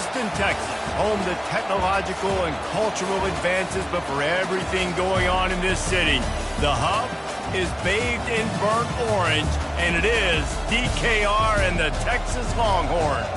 Austin, Texas, home to technological and cultural advances, but for everything going on in this city, the hub is bathed in burnt orange, and it is DKR and the Texas Longhorns.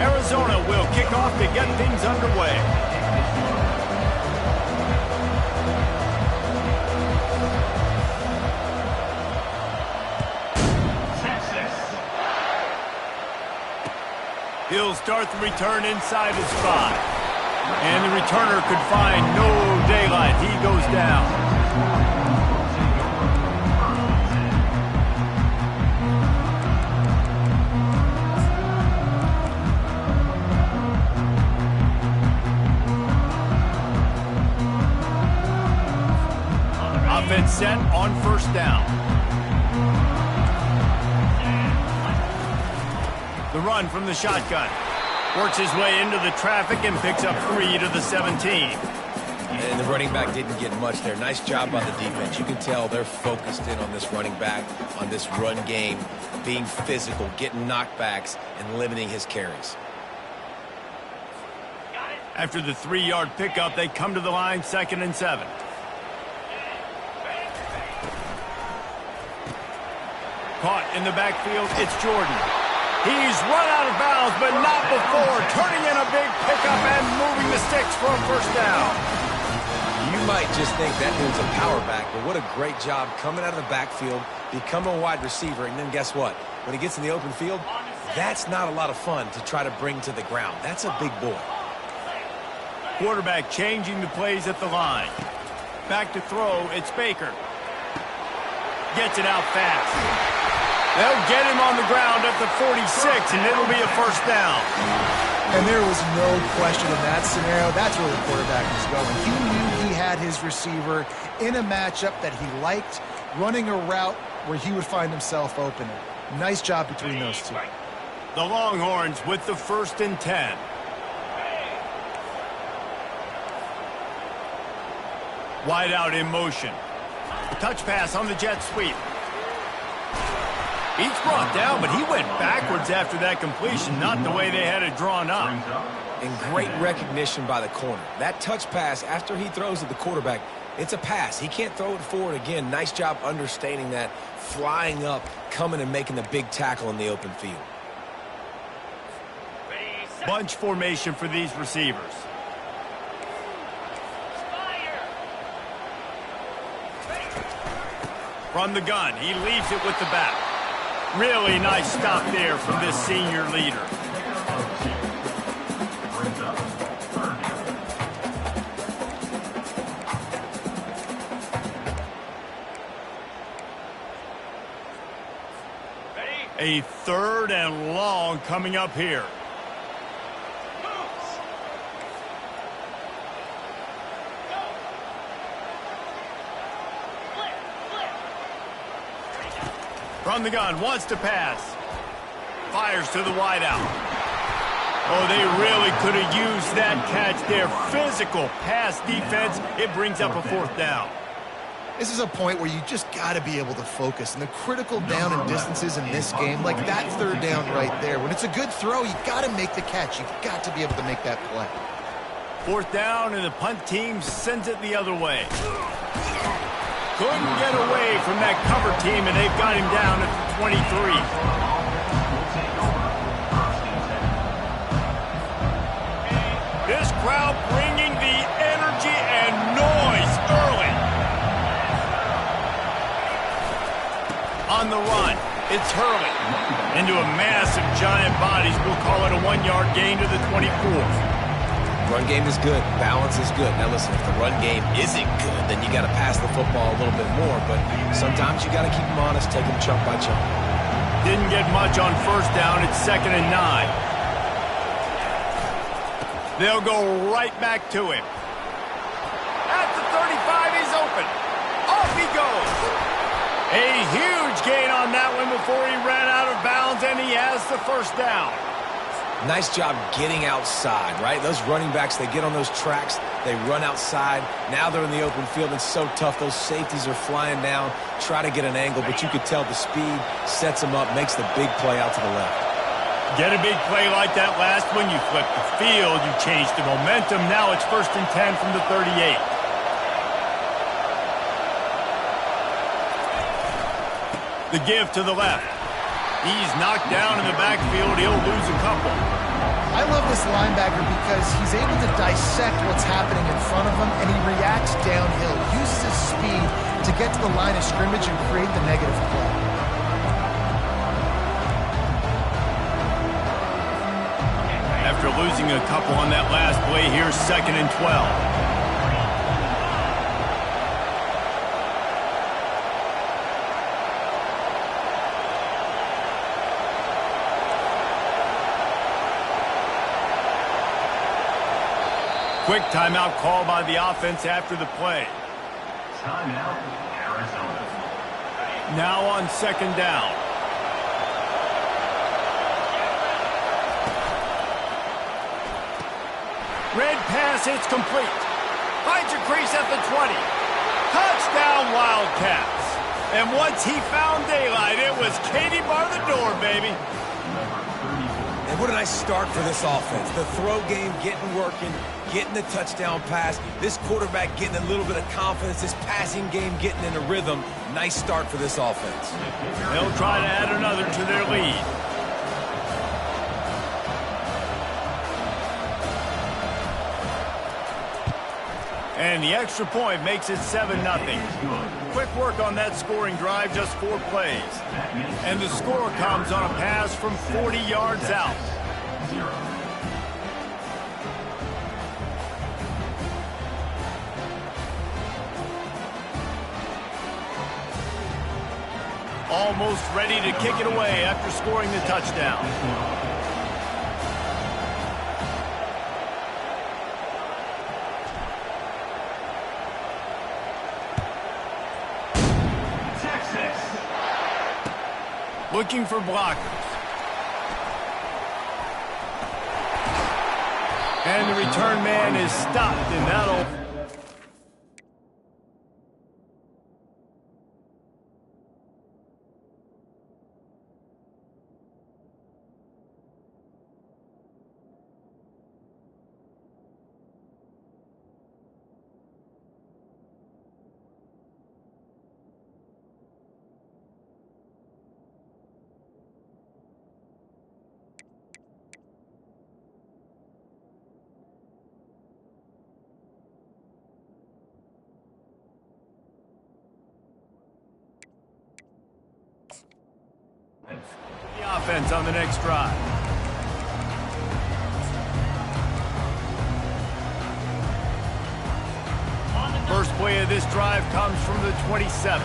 Arizona will kick off to get things underway. He'll start the return inside his 5. And the returner could find no daylight. He goes down. Offense set on first down. The run from the shotgun. Works his way into the traffic and picks up 3 to the 17. And the running back didn't get much there. Nice job by the defense. You can tell they're focused in on this running back, on this run game, being physical, getting knockbacks, and limiting his carries. After the 3-yard pickup, they come to the line, 2nd and 7. Caught in the backfield, it's Jordan. He's run out of bounds, but not before turning in a big pickup and moving the sticks for a first down. You might just think that dude's a power back, but what a great job coming out of the backfield, become a wide receiver, and then guess what? When he gets in the open field, that's not a lot of fun to try to bring to the ground. That's a big boy. Quarterback changing the plays at the line. Back to throw, it's Baker. Gets it out fast. They'll get him on the ground at the 46, and it'll be a first down. And there was no question in that scenario. That's where the quarterback was going. He knew he had his receiver in a matchup that he liked, running a route where he would find himself open. Nice job between those two. The Longhorns with the 1st and 10. Wide out in motion. Touch pass on the jet sweep. He's brought down, but he went backwards after that completion, not the way they had it drawn up. And great recognition by the corner. That touch pass after he throws at the quarterback, it's a pass. He can't throw it forward again. Nice job understanding that, flying up, coming and making the big tackle in the open field. Bunch formation for these receivers. From the gun, he leaves it with the back. Really nice stop there from this senior leader. A 3rd and long coming up here. From the gun, wants to pass. Fires to the wideout. Oh, they really could have used that catch there. Physical pass defense. It brings up a 4th down. This is a point where you just got to be able to focus. And the critical down and distances in this game, like that 3rd down right there, when it's a good throw, you got to make the catch. You've got to be able to make that play. 4th down, and the punt team sends it the other way. Couldn't get away from that cover team, and they've got him down at the 23. This crowd bringing the energy and noise early. On the run, it's Hurley. Into a mass of giant bodies. We'll call it a 1-yard gain to the 24. Run game is good. Balance is good. Now listen, if the run game isn't good, then you got to pass the football a little bit more. But sometimes you got to keep them honest, take them chunk by chunk. Didn't get much on first down. It's 2nd and 9. They'll go right back to him. At the 35, he's open. Off he goes. A huge gain on that one before he ran out of bounds, and he has the first down. Nice job getting outside, right? Those running backs, they get on those tracks, they run outside. Now they're in the open field. It's so tough. Those safeties are flying down, try to get an angle, but you could tell the speed sets them up, makes the big play out to the left. Get a big play like that last one, you flip the field, you change the momentum. Now it's 1st and 10 from the 38. The give to the left. He's knocked down in the backfield. He'll lose a couple. I love this linebacker because he's able to dissect what's happening in front of him, and he reacts downhill, uses his speed to get to the line of scrimmage and create the negative play. After losing a couple on that last play, here's 2nd and 12. Quick timeout call by the offense after the play. Timeout, Arizona. Now on 2nd down. Red pass, it's complete. Finds a crease at the 20. Touchdown, Wildcats. And once he found daylight, it was Katie bar the door, baby. And what a nice start for this offense. The throw game getting working, getting the touchdown pass. This quarterback getting a little bit of confidence. This passing game getting in a rhythm. Nice start for this offense. They'll try to add another to their lead. And the extra point makes it 7-0. Quick work on that scoring drive, just 4 plays. And the score comes on a pass from 40 yards out. Almost ready to kick it away after scoring the touchdown. Looking for blockers. And the return man is stopped, and that'll... The offense on the next drive. First play of this drive comes from the 27.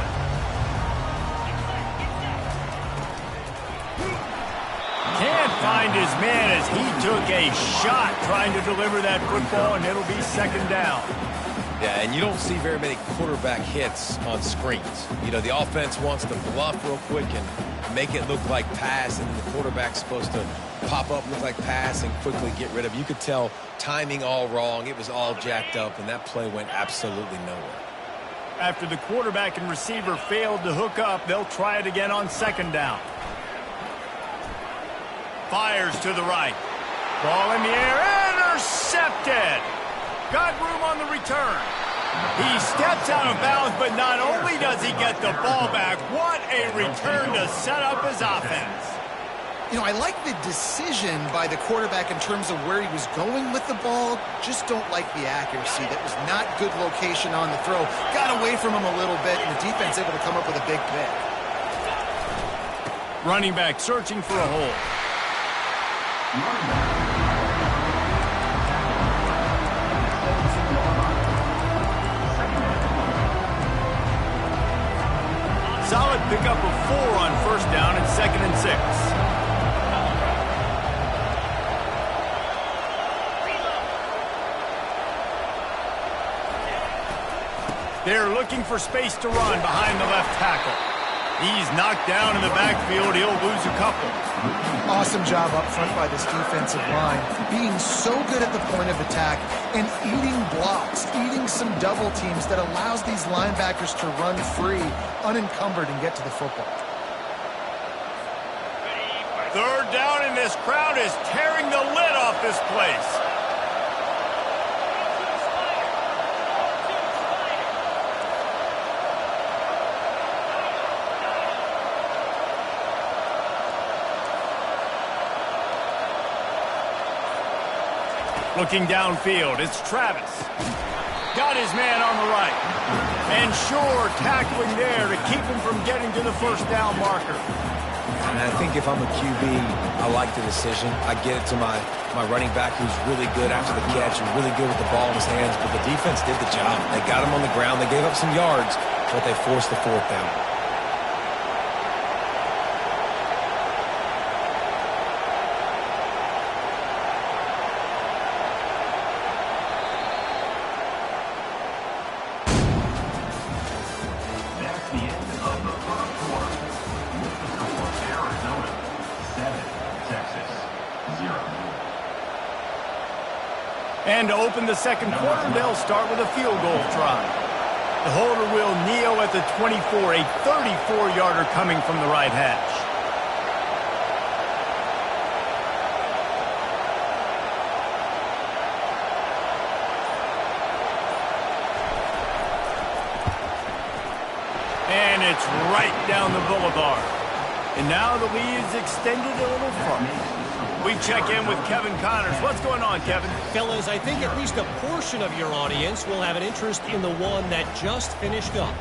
Can't find his man as he took a shot trying to deliver that football, and it'll be 2nd down. Yeah, and you don't see very many quarterback hits on screens. You know, the offense wants to bluff real quick and make it look like pass, and the quarterback's supposed to pop up, look like pass, and quickly get rid of it. You could tell timing all wrong. It was all jacked up, and that play went absolutely nowhere. After the quarterback and receiver failed to hook up, they'll try it again on 2nd down. Fires to the right. Ball in the air, intercepted. Got room on the return. He steps out of bounds, but not only does he get the ball back, what a return to set up his offense. You know, I like the decision by the quarterback in terms of where he was going with the ball. Just don't like the accuracy. That was not good location on the throw. Got away from him a little bit, and the defense able to come up with a big pick. Running back searching for a hole. Solid pickup of 4 on 1st down and 2nd and 6. They're looking for space to run behind the left tackle. He's knocked down in the backfield. He'll lose a couple. Awesome job up front by this defensive line, being so good at the point of attack and eating blocks, eating some double teams that allows these linebackers to run free, unencumbered, and get to the football. Third down, and this crowd is tearing the lid off this place. Looking downfield, it's Travis. Got his man on the right. And Shore tackling there to keep him from getting to the first down marker. And I think if I'm a QB, I like the decision. I get it to my running back who's really good after the catch and really good with the ball in his hands, but the defense did the job. They got him on the ground. They gave up some yards, but they forced the fourth down. And to open the second quarter, they'll start with a field goal try. The holder will kneel at the 24, a 34-yarder coming from the right hash. And it's right down the boulevard. And now the lead is extended a little further. We check in with Kevin Connors. What's going on, Kevin? Fellas, I think at least a portion of your audience will have an interest in the one that just finished up.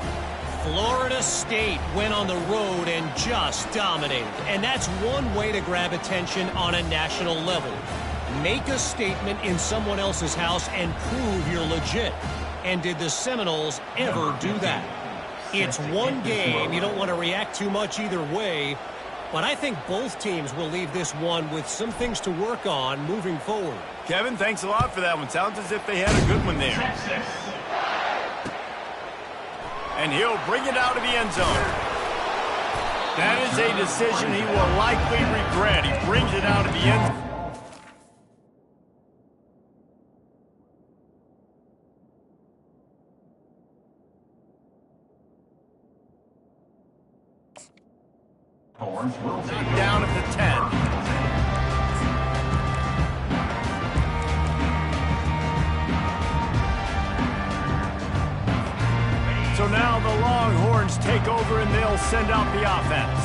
Florida State went on the road and just dominated. And that's one way to grab attention on a national level. Make a statement in someone else's house and prove you're legit. And did the Seminoles ever do that? It's one game. You don't want to react too much either way. But I think both teams will leave this one with some things to work on moving forward. Kevin, thanks a lot for that one. Sounds as if they had a good one there. And he'll bring it out of the end zone. That is a decision he will likely regret. He brings it out of the end zone. Down at the 10. So now the Longhorns take over and they'll send out the offense.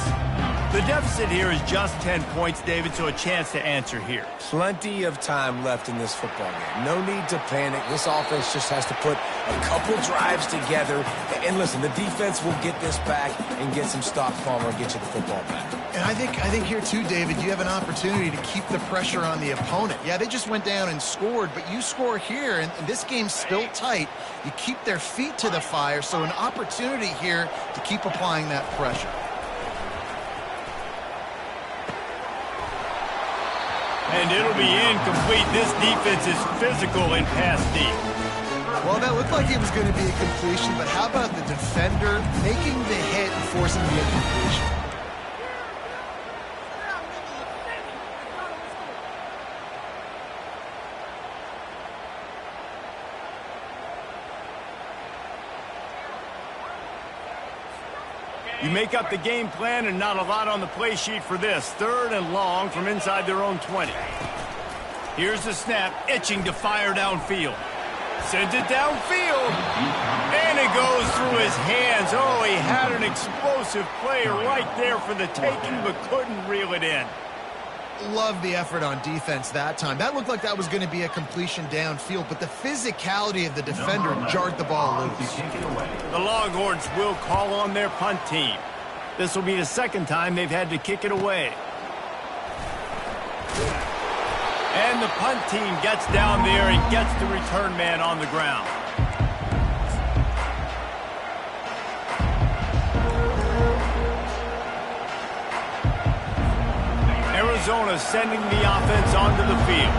The deficit here is just 10 points, David, so a chance to answer here. Plenty of time left in this football game. No need to panic. This offense just has to put a couple drives together. And listen, the defense will get this back and get some stops, Palmer, and get you the football back. And I think here too, David, you have an opportunity to keep the pressure on the opponent. Yeah, they just went down and scored, but you score here, and this game's still tight. You keep their feet to the fire, so an opportunity here to keep applying that pressure. And it'll be incomplete. This defense is physical in pass deep. Well, that looked like it was going to be a completion, but how about the defender making the hit and forcing the incompletion? You make up the game plan and not a lot on the play sheet for this. Third and long from inside their own 20. Here's the snap, itching to fire downfield. Sends it downfield. And it goes through his hands. Oh, he had an explosive play right there for the taking, but couldn't reel it in. Love the effort on defense that time. That looked like that was going to be a completion downfield, but the physicality of the defender jarred the ball loose. The Longhorns will call on their punt team. This will be the second time they've had to kick it away. And the punt team gets down there and gets the return man on the ground. Arizona sending the offense onto the field.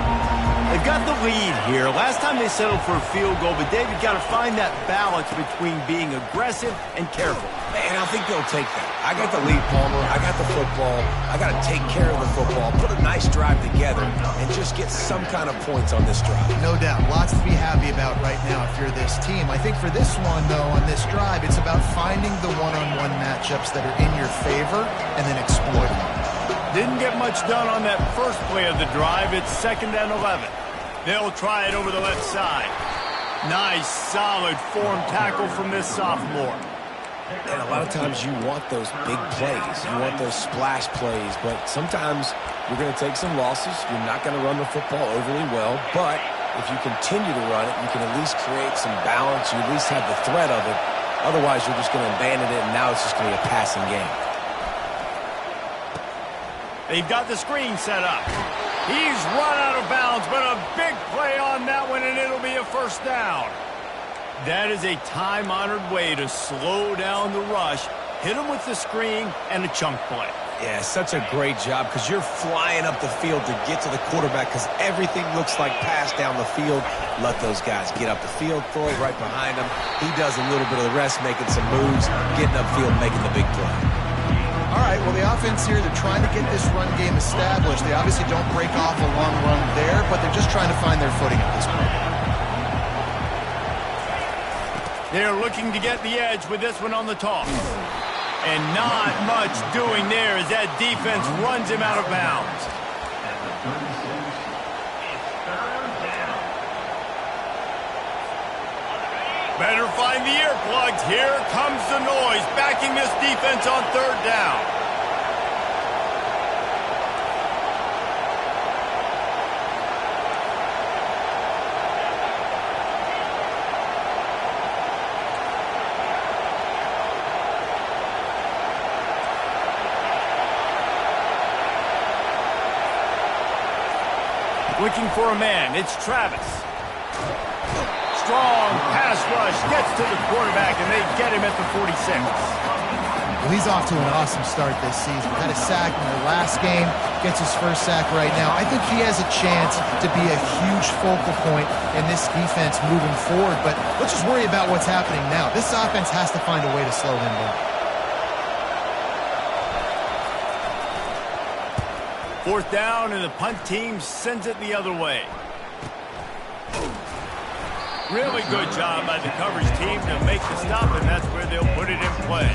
They've got the lead here. Last time they settled for a field goal, but David got to find that balance between being aggressive and careful. And I think they'll take that. I got the lead, Palmer. I got the football. I got to take care of the football, put a nice drive together, and just get some kind of points on this drive. No doubt. Lots to be happy about right now if you're this team. I think for this one, though, on this drive, it's about finding the one-on-one matchups that are in your favor and then exploiting them. Didn't get much done on that first play of the drive. It's 2nd and 11. They'll try it over the left side. Nice, solid form tackle from this sophomore. And a lot of times you want those big plays. You want those splash plays. But sometimes you're going to take some losses. You're not going to run the football overly well. But if you continue to run it, you can at least create some balance. You at least have the threat of it. Otherwise, you're just going to abandon it, and now it's just going to be a passing game. They've got the screen set up. He's run out of bounds, but a big play on that one, and it'll be a first down. That is a time-honored way to slow down the rush, hit him with the screen, and a chunk play. Yeah, such a great job because you're flying up the field to get to the quarterback because everything looks like pass down the field. Let those guys get up the field, throw it right behind him. He does a little bit of the rest, making some moves, getting upfield, making the big play. All right, well, the offense here, they're trying to get this run game established. They obviously don't break off a long run there, but they're just trying to find their footing at this point. They're looking to get the edge with this one on the toss. And not much doing there as that defense runs him out of bounds. Better find the earplugs. Here comes the noise, backing this defense on 3rd down. Looking for a man, it's Travis. Strong pass rush, gets to the quarterback, and they get him at the 46. Well, he's off to an awesome start this season. Had a sack in their last game, gets his first sack right now. I think he has a chance to be a huge focal point in this defense moving forward, but let's just worry about what's happening now. This offense has to find a way to slow him down. 4th down, and the punt team sends it the other way. Really good job by the coverage team to make the stop, and that's where they'll put it in play.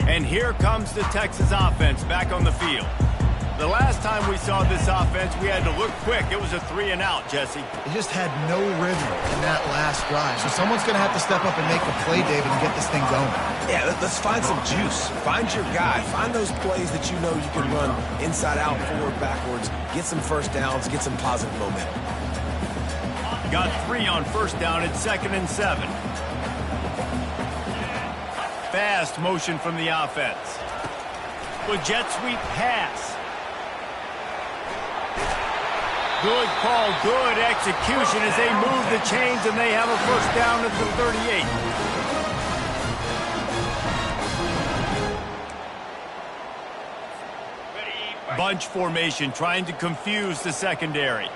And here comes the Texas offense back on the field. The last time we saw this offense, we had to look quick. It was a 3-and-out, Jesse. They just had no rhythm in that last drive. So someone's going to have to step up and make a play, David, and get this thing going. Yeah, let's find some juice. Find your guy. Find those plays that you know you can run inside out, forward, backwards. Get some first downs. Get some positive momentum. Got 3 on 1st down. It's 2nd and 7. Fast motion from the offense. With jet sweep pass. Good call, good execution as they move the chains, and they have a first down at the 38. Bunch formation, trying to confuse the secondary.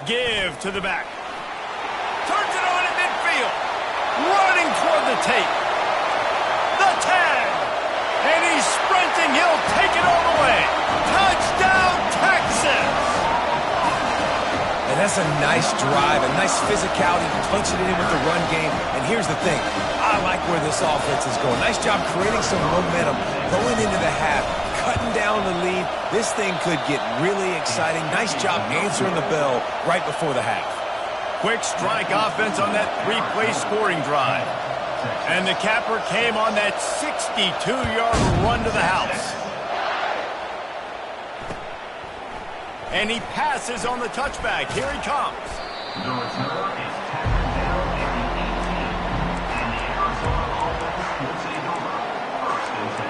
Give to the back. Turns it on at midfield. Running toward the tape. The tag. And he's sprinting. He'll take it all the way. Touchdown, Texas! And that's a nice drive, a nice physicality, punching it in with the run game. And here's the thing. I like where this offense is going. Nice job creating some momentum, going into the half, cutting down the lead. This thing could get really exciting. Nice job answering the bell right before the half. Quick strike offense on that 3-play scoring drive. And the capper came on that 62-yard run to the house. And he passes on the touchback. Here he comes. The return is tackled down at the 18. And the Arizona offense will take over 1st and 10.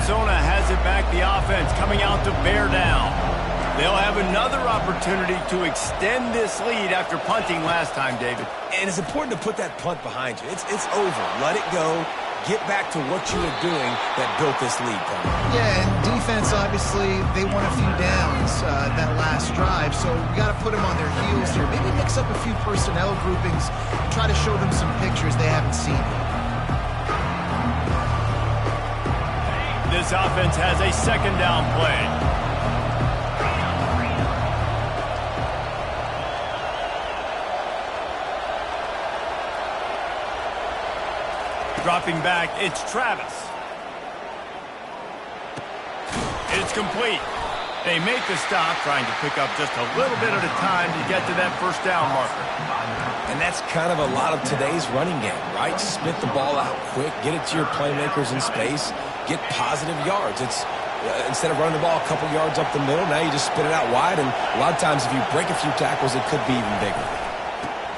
Arizona has it back, the offense coming out to bear down. They'll have another opportunity to extend this lead after punting last time, David. And it's important to put that punt behind you. It's over. Let it go. Get back to what you were doing that built this lead. Yeah, and defense, obviously, they won a few downs that last drive, so we got to put them on their heels here. Maybe mix up a few personnel groupings and try to show them some pictures they haven't seen. This offense has a second down play. Dropping back, it's Travis. It's complete. They make the stop, trying to pick up just a little bit at a time to get to that first down marker. And that's kind of a lot of today's running game, right? Spit the ball out quick, get it to your playmakers in space, get positive yards. It's instead of running the ball a couple yards up the middle, now you just spit it out wide, and a lot of times if you break a few tackles, it could be even bigger.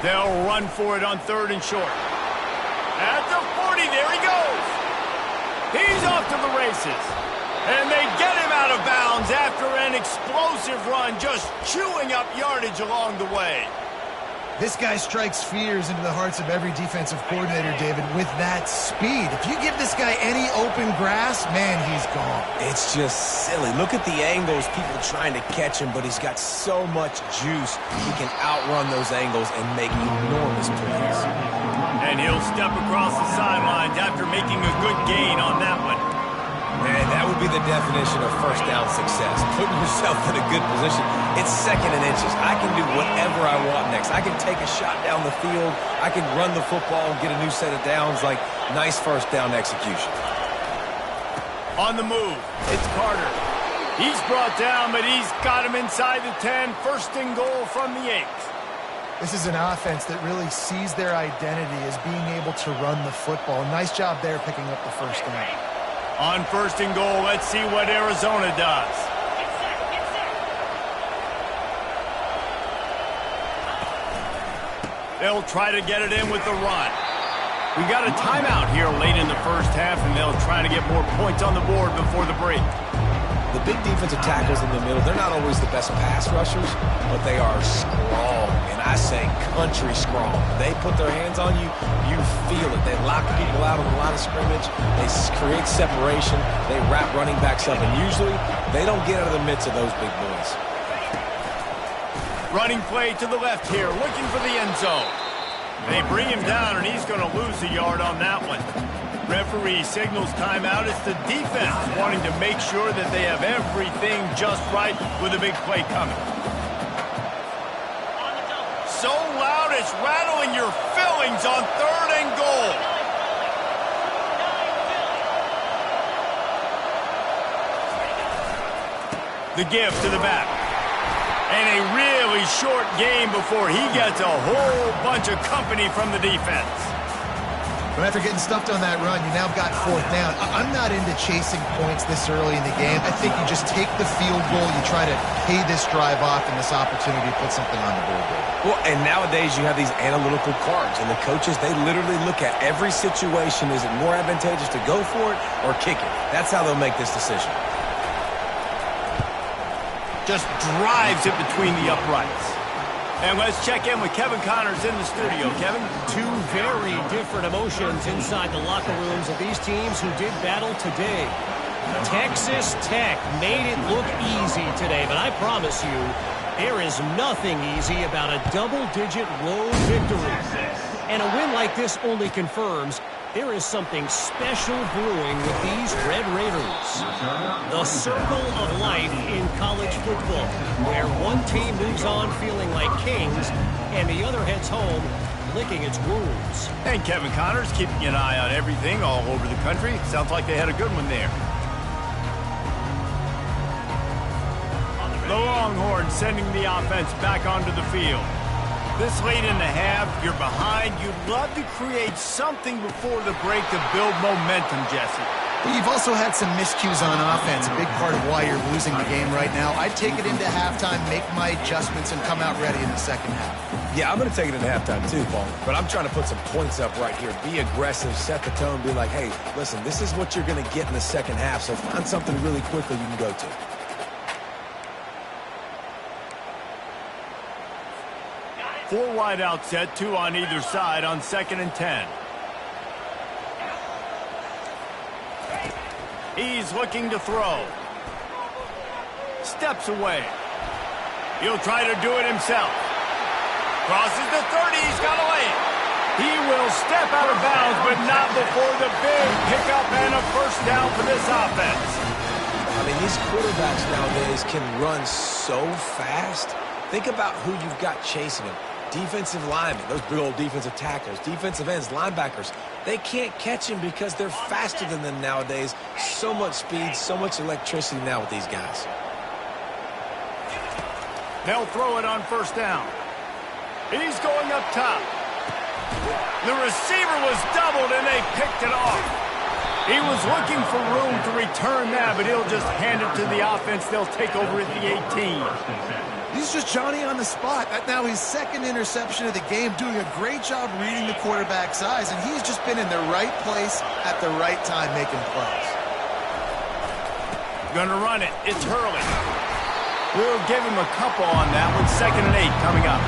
They'll run for it on 3rd and short. At the 40, there he goes. He's off to the races. And they get him out of bounds after an explosive run, just chewing up yardage along the way. This guy strikes fears into the hearts of every defensive coordinator, David, with that speed. If you give this guy any open grass, man, he's gone. It's just silly. Look at the angles, people trying to catch him, but he's got so much juice. He can outrun those angles and make enormous plays. And he'll step across the sidelines after making a good gain on that one. And that would be the definition of first down success. Putting yourself in a good position. It's 2nd and inches. I can do whatever I want next. I can take a shot down the field. I can run the football and get a new set of downs. Like, nice first down execution. On the move, it's Carter. He's brought down, but he's got him inside the 10. 1st and goal from the 8. This is an offense that really sees their identity as being able to run the football. Nice job there picking up the first down. On 1st and goal, let's see what Arizona does. They'll try to get it in with the run. We got a timeout here late in the first half, and they'll try to get more points on the board before the break. The big defensive tackles in the middle, they're not always the best pass rushers, but they are strong, and I say country strong. They put their hands on you, you feel it. They lock people out on the line of scrimmage. They create separation. They wrap running backs up, and usually they don't get out of the midst of those big boys. Running play to the left here, looking for the end zone. They bring him down, and he's going to lose a yard on that one. Referee signals timeout. It's the defense wanting to make sure that they have everything just right with a big play coming. So loud it's rattling your fillings on 3rd and goal. The give to the back. And a really short game before he gets a whole bunch of company from the defense. But after getting stuffed on that run, you now got 4th down. I'm not into chasing points this early in the game. I think you just take the field goal, you try to pay this drive off and this opportunity to put something on the board. Well, and nowadays you have these analytical cards, and the coaches, they literally look at every situation. Is it more advantageous to go for it or kick it? That's how they'll make this decision. Just drives it between the uprights. And let's check in with Kevin Connors in the studio. Kevin? Two very different emotions inside the locker rooms of these teams who did battle today. Texas Tech made it look easy today, but I promise you, there is nothing easy about a double-digit road victory. And a win like this only confirms there is something special brewing with these Red Raiders. The circle of life in college football, where one team moves on feeling like kings and the other heads home licking its wounds. And Kevin Connors keeping an eye on everything all over the country. Sounds like they had a good one there. The Longhorns sending the offense back onto the field. This late in the half, you're behind. You'd love to create something before the break to build momentum, Jesse. But you've also had some miscues on offense, a big part of why you're losing the game right now. I'd take it into halftime, make my adjustments, and come out ready in the second half. Yeah, I'm going to take it into halftime too, Paul. But I'm trying to put some points up right here. Be aggressive, set the tone, be like, hey, listen, this is what you're going to get in the second half, so find something really quickly you can go to. Four wide out set, 2 on either side on 2nd and 10. He's looking to throw. Steps away. He'll try to do it himself. Crosses the 30. He's got to lay it. He will step out of bounds, but not before the big pickup and a first down for this offense. I mean, these quarterbacks nowadays can run so fast. Think about who you've got chasing them. Defensive linemen, those big old defensive tackles, defensive ends, linebackers. They can't catch him because they're faster than them nowadays. So much speed, so much electricity now with these guys. They'll throw it on first down. He's going up top. The receiver was doubled, and they picked it off. He was looking for room to return that, but he'll just hand it to the offense. They'll take over at the 18. He's just Johnny on the spot. Now his second interception of the game, doing a great job reading the quarterback's eyes, and he's just been in the right place at the right time making plays. Gonna run it. It's Hurley. We'll give him a couple on that one. 2nd and 8 coming up.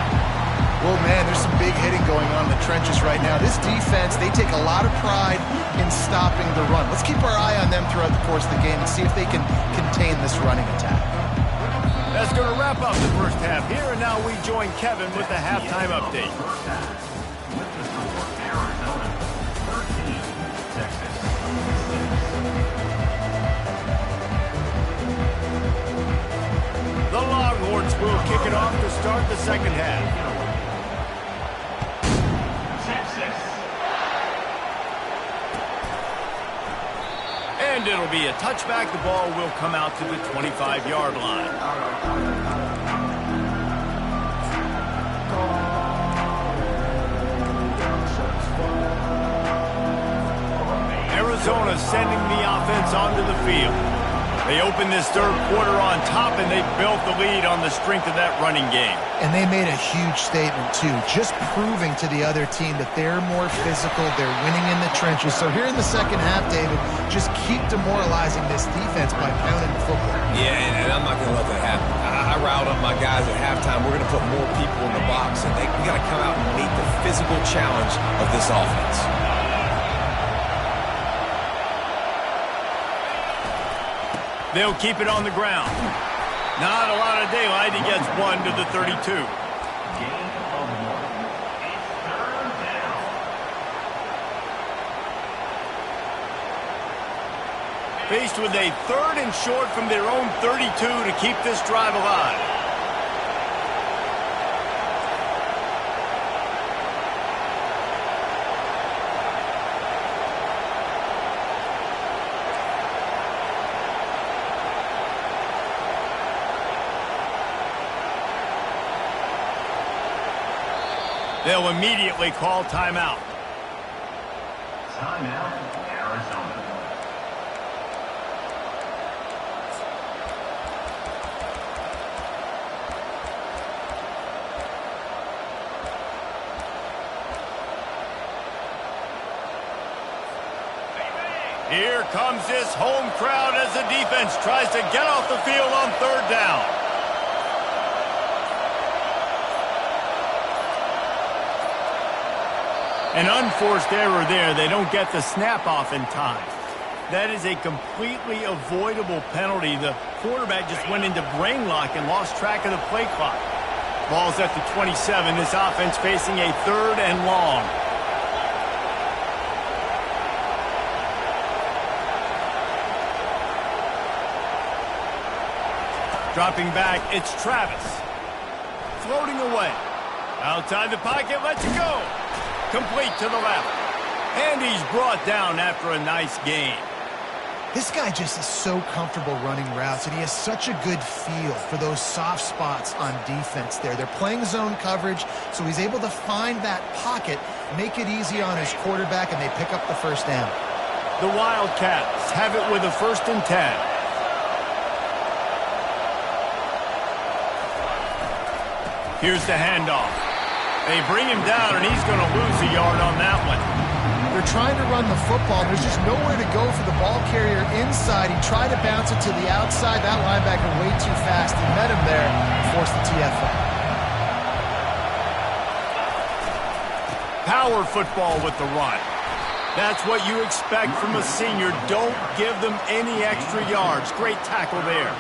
Well, man, there's some big hitting going on in the trenches right now. This defense, they take a lot of pride in stopping the run. Let's keep our eye on them throughout the course of the game and see if they can contain this running attack. That's going to wrap up the first half here, and now we join Kevin with the halftime update. The Longhorns will kick it off to start the second half. And it'll be a touchback. The ball will come out to the 25-yard line. Arizona sending the offense onto the field. They opened this third quarter on top, and they built the lead on the strength of that running game. And they made a huge statement, too, just proving to the other team that they're more physical, they're winning in the trenches. So here in the second half, David, just keep demoralizing this defense by pounding the football. Yeah, and I'm not going to let that happen. I riled up my guys at halftime. We're going to put more people in the box, and we got to come out and meet the physical challenge of this offense. They'll keep it on the ground. Not a lot of daylight. He gets 1 to the 32. Faced with a 3rd and short from their own 32 to keep this drive alive. They'll immediately call timeout. Timeout, Arizona. Here comes this home crowd as the defense tries to get off the field on 3rd down. An unforced error there. They don't get the snap off in time. That is a completely avoidable penalty. The quarterback just went into brain lock and lost track of the play clock. Ball's at the 27. This offense facing a 3rd and long. Dropping back, it's Travis. Floating away. Outside the pocket, lets it go. Complete to the left. And he's brought down after a nice gain. This guy just is so comfortable running routes, and he has such a good feel for those soft spots on defense there. They're playing zone coverage, so he's able to find that pocket, make it easy on his quarterback, and they pick up the first down. The Wildcats have it with a 1st and 10. Here's the handoff. They bring him down, and he's going to lose a yard on that one. They're trying to run the football. There's just nowhere to go for the ball carrier inside. He tried to bounce it to the outside. That linebacker way too fast. He met him there and forced the TFL. Power football with the run. That's what you expect from a senior. Don't give them any extra yards. Great tackle there.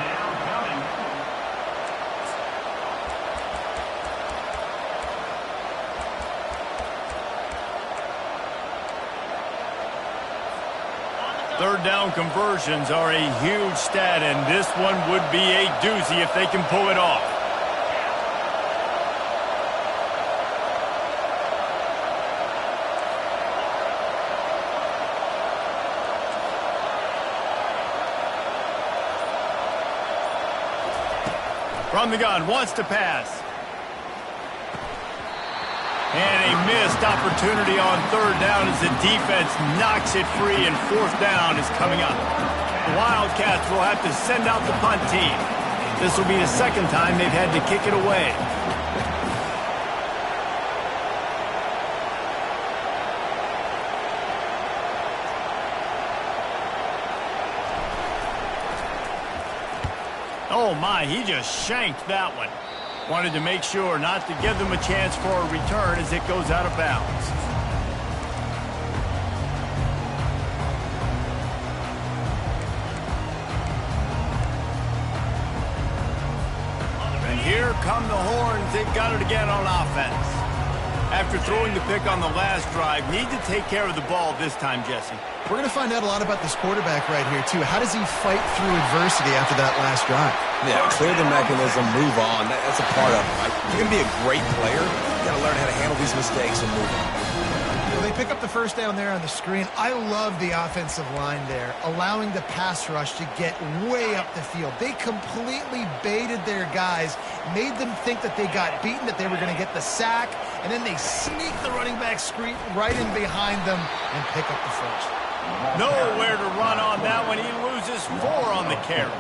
Third down conversions are a huge stat, and this one would be a doozy if they can pull it off. From the gun, wants to pass. And a missed opportunity on 3rd down as the defense knocks it free, and 4th down is coming up. The Wildcats will have to send out the punt team. This will be the 2nd time they've had to kick it away. Oh my, he just shanked that one. Wanted to make sure not to give them a chance for a return as it goes out of bounds. And here come the horns. They've got it again on offense. After throwing the pick on the last drive, need to take care of the ball this time, Jesse. We're going to find out a lot about this quarterback right here, too. How does he fight through adversity after that last drive? Yeah, clear the mechanism, move on. That's a part of it, right? If you're going to be a great player, you got to learn how to handle these mistakes and move on. Well, they pick up the 1st down there on the screen. I love the offensive line there, allowing the pass rush to get way up the field. They completely baited their guys, made them think that they got beaten, that they were going to get the sack, and then they sneak the running back screen right in behind them and pick up the 1st. Nowhere to run on that one. He loses 4 on the carry.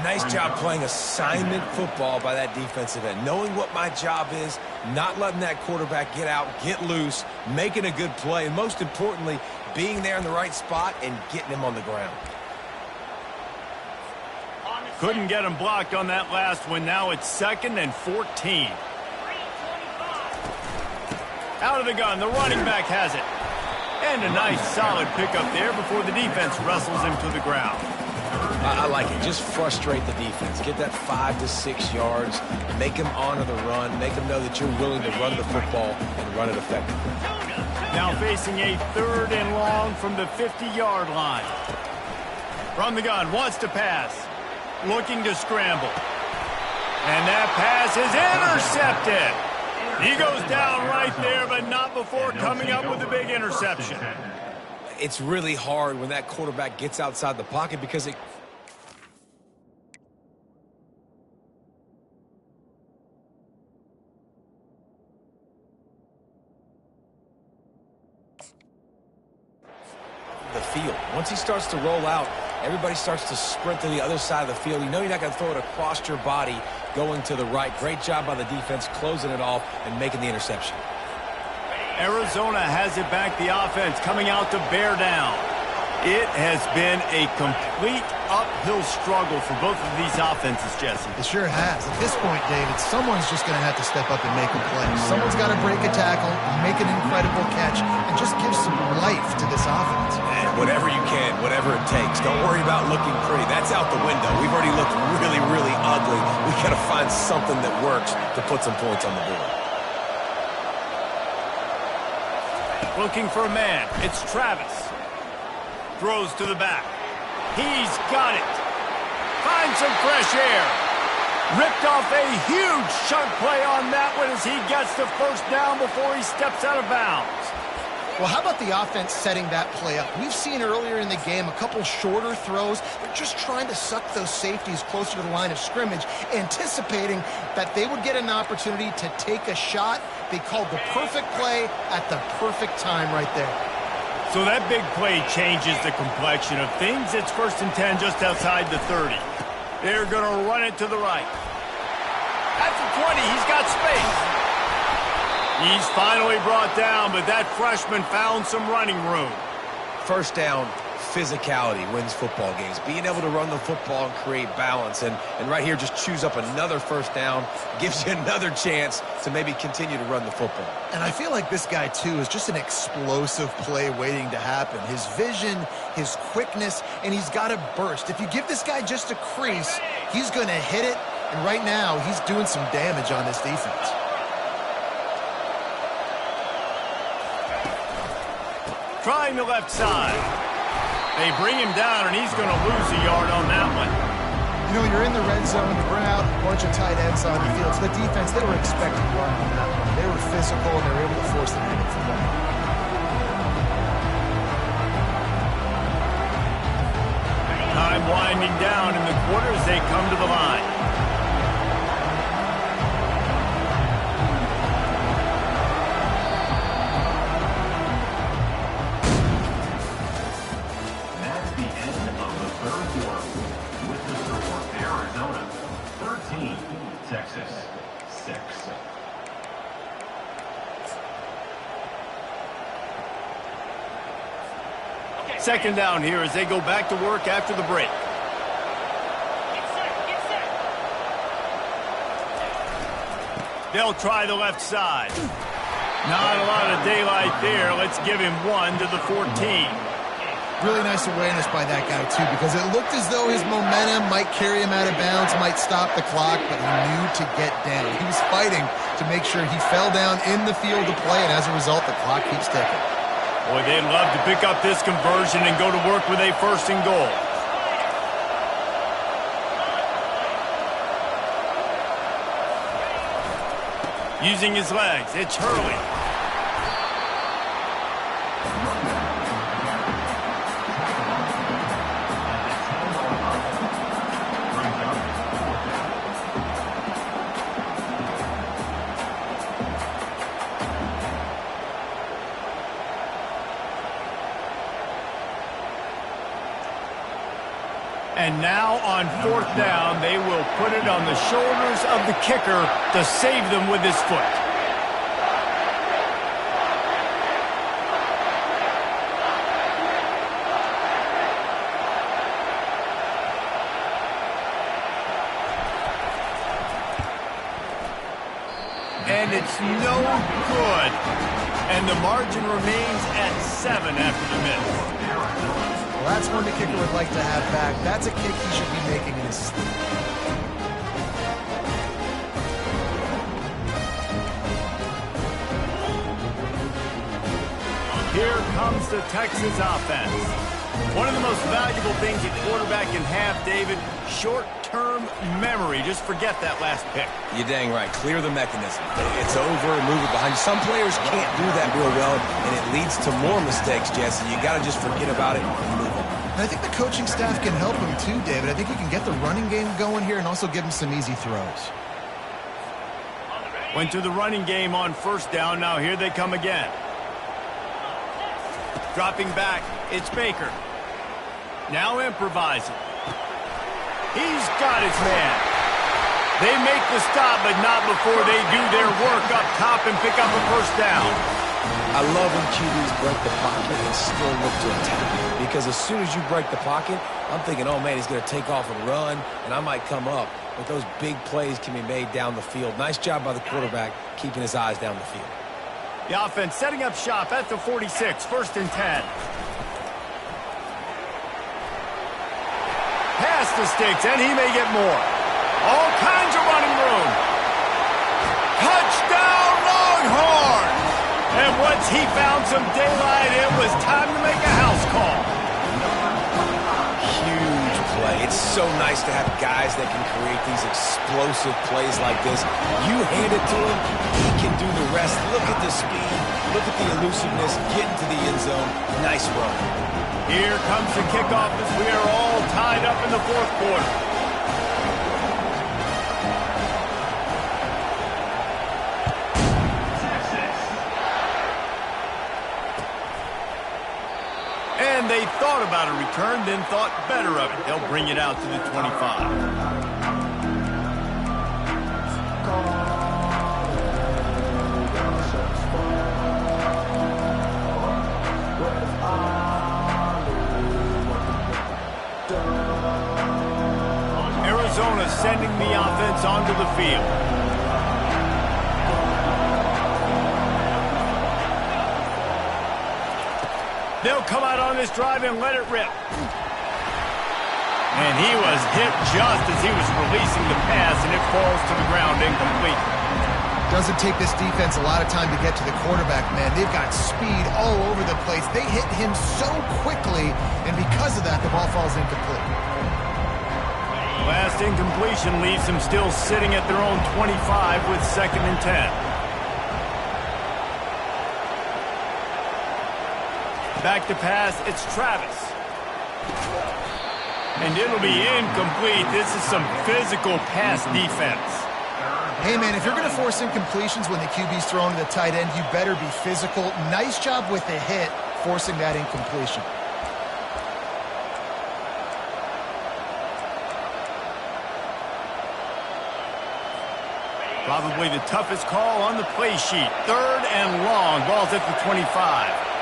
Nice job playing assignment football by that defensive end. Knowing what my job is, not letting that quarterback get out, get loose, making a good play, and most importantly, being there in the right spot and getting him on the ground. Couldn't get him blocked on that last one. Now it's 2nd and 14. Out of the gun, the running back has it. And a nice solid pickup there before the defense wrestles him to the ground. I like it. Just frustrate the defense. Get that 5 to 6 yards. Make them honor the run. Make them know that you're willing to run the football and run it effectively. Now facing a 3rd and long from the 50-yard line. From the gun, wants to pass. Looking to scramble. And that pass is intercepted. He goes down right there, but not before coming up with a big interception. It's really hard when that quarterback gets outside the pocket because it... the field. Once he starts to roll out, everybody starts to sprint to the other side of the field. You know you're not going to throw it across your body going to the right. Great job by the defense closing it off and making the interception. Arizona has it back, the offense coming out to bear down. It has been a complete uphill struggle for both of these offenses, Jesse. It sure has. At this point, David, someone's just going to have to step up and make a play. Someone's got to break a tackle, make an incredible catch, and just give some life to this offense. And whatever you can, whatever it takes. Don't worry about looking pretty. That's out the window. We've already looked really, really ugly. We've got to find something that works to put some points on the board. Looking for a man. It's Travis. Throws to the back. He's got it. Finds some fresh air. Ripped off a huge chunk play on that one as he gets the 1st down before he steps out of bounds. Well, how about the offense setting that play up? We've seen earlier in the game a couple shorter throws. They're just trying to suck those safeties closer to the line of scrimmage, anticipating that they would get an opportunity to take a shot. They called the perfect play at the perfect time right there. So that big play changes the complexion of things. It's 1st and 10 just outside the 30. They're going to run it to the right. At the 20, he's got space. He's finally brought down, but that freshman found some running room. First down, physicality wins football games. Being able to run the football and create balance. And right here, just choose up another first down. Gives you another chance to maybe continue to run the football. And I feel like this guy, too, is just an explosive play waiting to happen. His vision, his quickness, and he's got a burst. If you give this guy just a crease, he's going to hit it. And right now, he's doing some damage on this defense. Trying the left side. They bring him down, and he's going to lose a yard on that one. You know, you're in the red zone, you bring out a bunch of tight ends on the field. So the defense, they were expecting run on that one. They were physical, and they were able to force the negative football. Time winding down in the quarter as they come to the line. That's the end of the third quarter. With the score, Arizona 13, Texas 6. Second down here as they go back to work after the break. They'll try the left side. Not a lot of daylight there. Let's give him 1 to the 14. Really nice awareness by that guy, too, because it looked as though his momentum might carry him out of bounds, might stop the clock, but he knew to get down. He was fighting to make sure he fell down in the field to play, and as a result, the clock keeps ticking. Boy, they'd love to pick up this conversion and go to work with a 1st and goal. Using his legs, it's Hurley. And now on 4th down, they will put it on the shoulders of the kicker to save them with his foot. And it's no good. And the margin remains at 7 after the miss. Well, that's one the kicker would like to have back. That's a kick he should be making in his sleep. Here comes the Texas offense. One of the most valuable things a quarterback can have, David, short-term memory. Just forget that last pick. You're dang right. Clear the mechanism. It's over and move it behind you. Some players can't do that real well, and it leads to more mistakes, Jesse. You got to just forget about it and move on. And I think the coaching staff can help him too, David. I think he can get the running game going here and also give him some easy throws. Went to the running game on 1st down. Now here they come again. Dropping back, it's Baker. Now improvising. He's got his man. They make the stop, but not before they do their work up top and pick up a 1st down. I love when QBs break the pocket and still look to attack. Because as soon as you break the pocket, I'm thinking, oh, man, he's going to take off and run, and I might come up. But those big plays can be made down the field. Nice job by the quarterback keeping his eyes down the field. The offense setting up shop at the 46, 1st and 10. Pass the sticks, and he may get more. All kinds of running room. Touchdown, Longhorns! And once he found some daylight, it was time to make a house call. Huge play. It's so nice to have guys that can create these explosive plays like this. You hand it to him, he can do the rest. Look at the speed. Look at the elusiveness. Get into the end zone. Nice run. Here comes the kickoff as we are all tied up in the 4th quarter. And they thought about a return, then thought better of it. They'll bring it out to the 25. Arizona sending the offense onto the field. They'll come out on this drive and let it rip. And he was hit just as he was releasing the pass, and it falls to the ground incomplete. Doesn't take this defense a lot of time to get to the quarterback, man. They've got speed all over the place. They hit him so quickly, and because of that, the ball falls incomplete. Last incompletion leaves them still sitting at their own 25 with 2nd and 10. Back to pass, it's Travis. And it'll be incomplete. This is some physical pass defense. Hey, man, if you're going to force incompletions when the QB's thrown to the tight end, you better be physical. Nice job with the hit, forcing that incompletion. Probably the toughest call on the play sheet. 3rd and long. Ball's at the 25.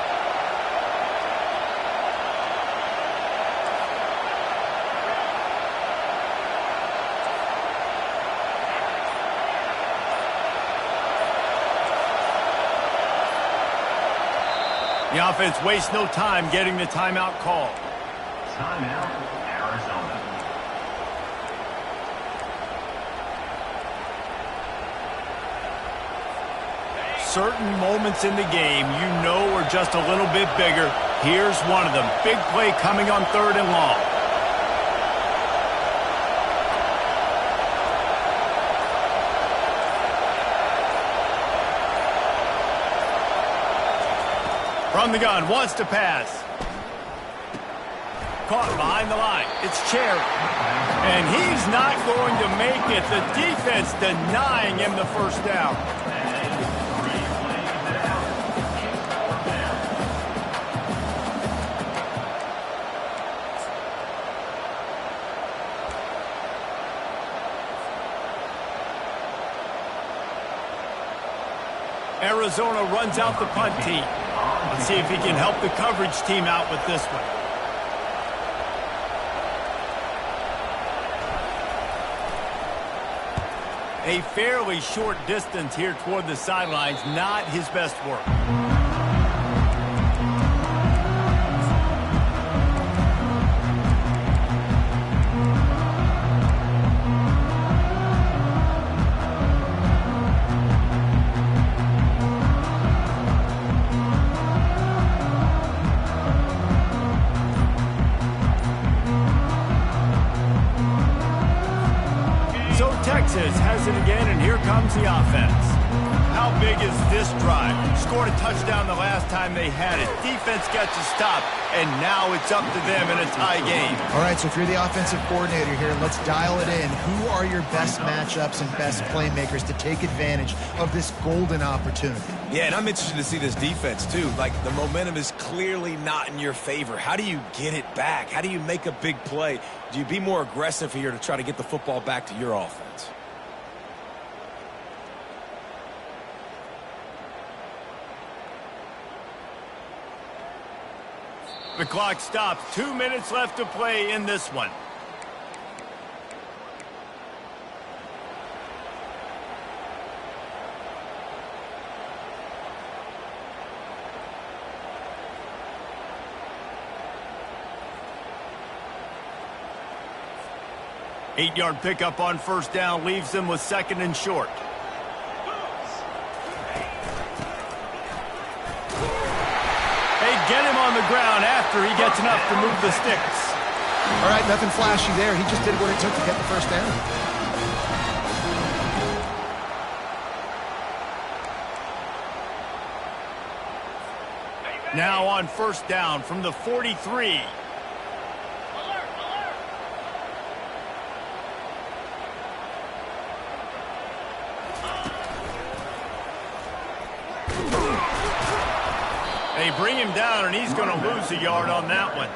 The offense wastes no time getting the timeout call. Timeout, Arizona. Certain moments in the game you know are just a little bit bigger. Here's one of them. Big play coming on 3rd and long. From the gun, wants to pass. Caught behind the line. It's Cherry. And he's not going to make it. The defense denying him the first down. Arizona runs out the punt team. Let's see if he can help the coverage team out with this one. A fairly short distance here toward the sidelines, not his best work. Texas has it again, and here comes the offense. How big is this drive? Scored a touchdown the last time they had it. Defense gets a stop, and now it's up to them in a tie game. All right, so if you're the offensive coordinator here, let's dial it in. Who are your best matchups and best playmakers to take advantage of this golden opportunity? Yeah, and I'm interested to see this defense, too. Like, the momentum is clearly not in your favor. How do you get it back? How do you make a big play? Do you be more aggressive here to try to get the football back to your offense? The clock stops. 2 minutes left to play in this one. Eight-yard pickup on first down leaves them with 2nd and short. Get him on the ground after he gets enough to move the sticks. All right, nothing flashy there. He just did what it took to get the first down. Now on first down from the 43. A bring him down, and he's going to lose a yard on that one.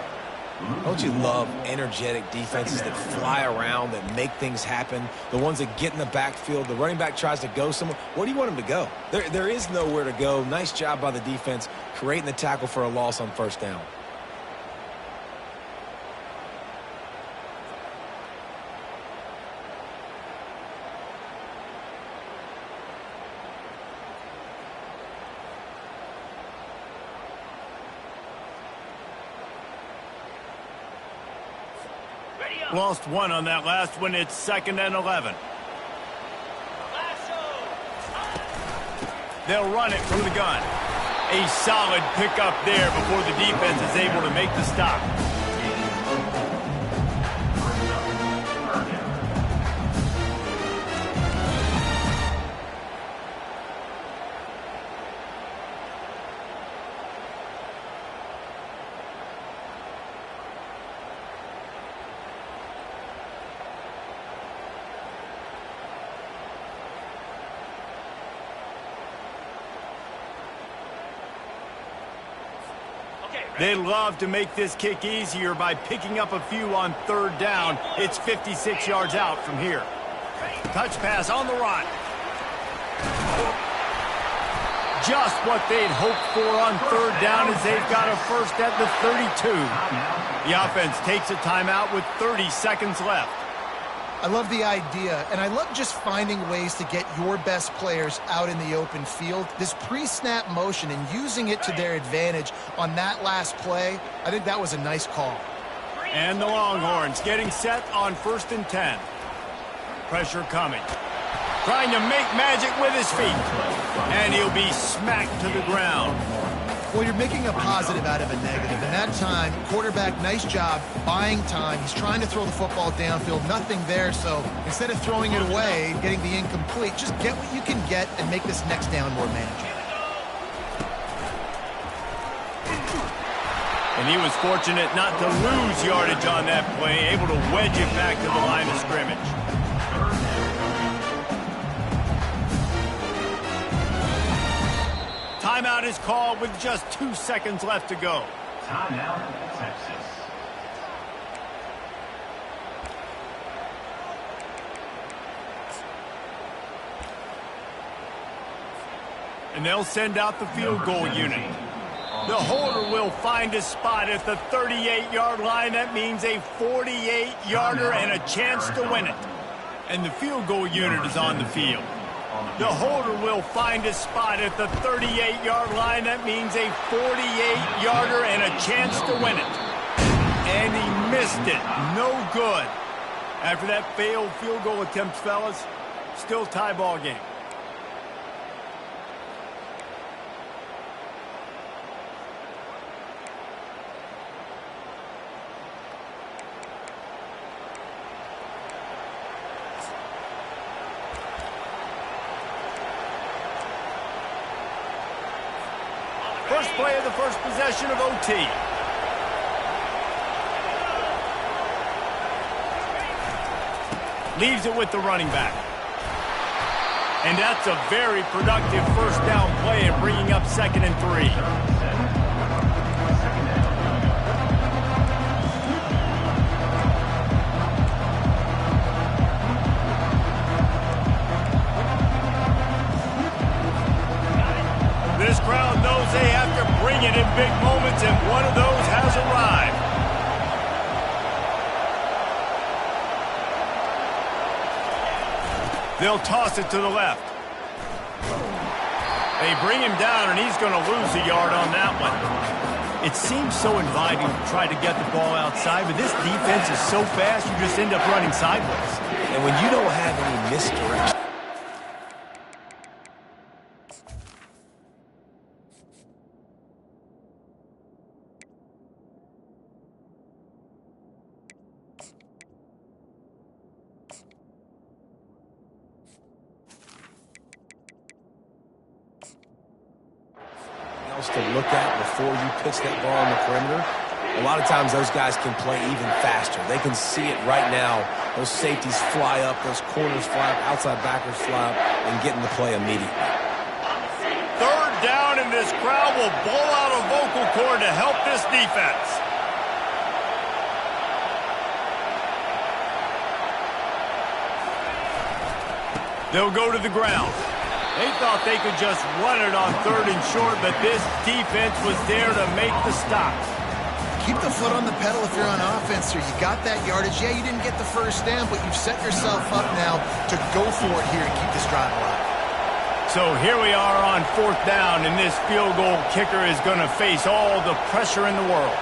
Don't you love energetic defenses that fly around, that make things happen? The ones that get in the backfield, the running back tries to go somewhere. Where do you want him to go? There is nowhere to go. Nice job by the defense creating the tackle for a loss on first down. Lost one on that last one. It's 2nd and 11. They'll run it from the gun. A solid pickup there before the defense is able to make the stop. They love to make this kick easier by picking up a few on 3rd down. It's 56 yards out from here. Touch pass on the run. Just what they'd hoped for on 3rd down as they've got a first at the 32. The offense takes a timeout with 30 seconds left. I love the idea, and I love just finding ways to get your best players out in the open field. This pre-snap motion and using it to their advantage on that last play, I think that was a nice call. And the Longhorns getting set on 1st and 10. Pressure coming. Trying to make magic with his feet. And he'll be smacked to the ground. Well, you're making a positive out of a negative. And that time, quarterback, nice job buying time. He's trying to throw the football downfield. Nothing there, so instead of throwing it away, getting the incomplete, just get what you can get and make this next down more manageable. And he was fortunate not to lose yardage on that play, able to wedge it back to the line of scrimmage. Timeout is called with just 2 seconds left to go. Timeout, Texas. And they'll send out the field goal unit. The holder will find a spot at the 38-yard line. That means a 48-yarder and a chance to win it. And the field goal unit is on the field. The holder will find a spot at the 38-yard line. That means a 48-yarder and a chance to win it. And he missed it. No good. After that failed field goal attempt, fellas, still tie ball game. First play of the first possession of OT. Leaves it with the running back. And that's a very productive first down play and bringing up 2nd and 3. This crowd knows they have to bring it in big moments, and one of those has arrived. They'll toss it to the left. They bring him down, and he's going to lose a yard on that one. It seems so inviting to try to get the ball outside, but this defense is so fast, you just end up running sideways. And when you don't have any misdirection, to look at before you pitch that ball on the perimeter. A lot of times those guys can play even faster. They can see it right now. Those safeties fly up, those corners fly up, outside backers fly up, and get in the play immediately. 3rd down in this this crowd will blow out a vocal cord to help this defense. They'll go to the ground. They thought they could just run it on 3rd and short, but this defense was there to make the stop. Keep the foot on the pedal if you're on offense here. You got that yardage. Yeah, you didn't get the first down, but you've set yourself up now to go for it here and keep this drive alive. So here we are on 4th down, and this field goal kicker is going to face all the pressure in the world.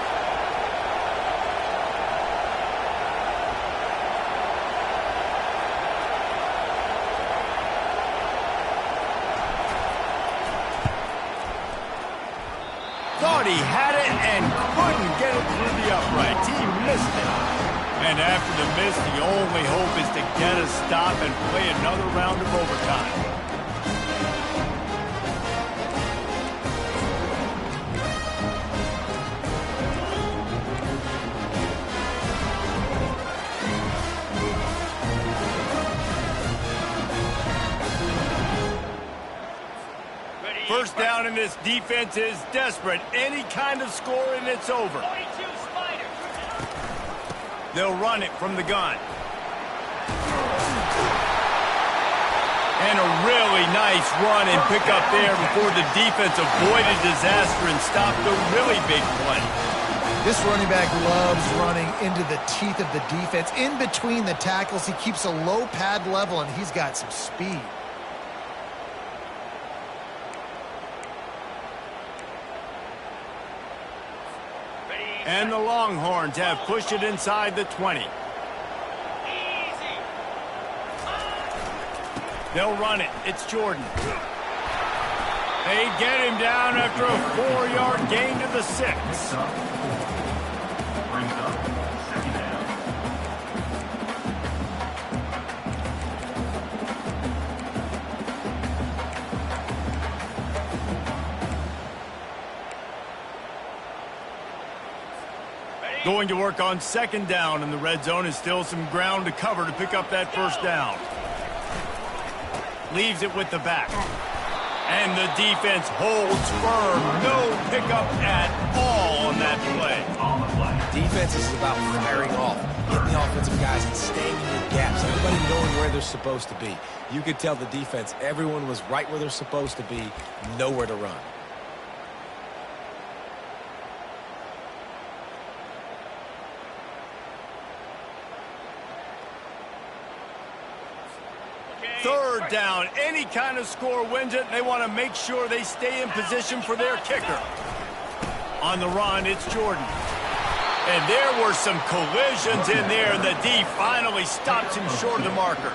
Thought he had it and couldn't get it through the uprights. He missed it. And after the miss, the only hope is to get a stop and play another round of overtime. First down, and this defense is desperate. Any kind of score, and it's over. They'll run it from the gun. And a really nice run and pick up there before the defense avoided disaster and stopped the really big play. This running back loves running into the teeth of the defense. In between the tackles, he keeps a low pad level, and he's got some speed. And the Longhorns have pushed it inside the 20. They'll run it. It's Jordan. They get him down after a 4-yard gain to the 6. Brings up 2nd down. Going to work on 2nd down, and the red zone is still some ground to cover to pick up that 1st down. Leaves it with the back. And the defense holds firm. No pickup at all on that play. On the play. Defense is about firing off, getting the offensive guys and staying in your gaps. Everybody knowing where they're supposed to be. You could tell the defense, everyone was right where they're supposed to be, nowhere to run. Third down, any kind of score wins it. They want to make sure they stay in position for their kicker. On the run, it's Jordan. And there were some collisions in there, and the D finally stops him short of the marker.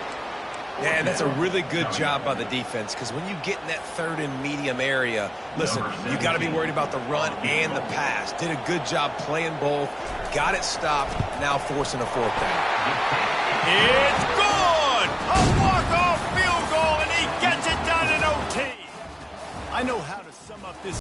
Yeah, that's a really good job by the defense, because when you get in that 3rd and medium area, listen, you got to be worried about the run and the pass. Did a good job playing both, got it stopped, now forcing a 4th down. It's good! A walk-off field goal, and he gets it done in OT. I know how to sum up this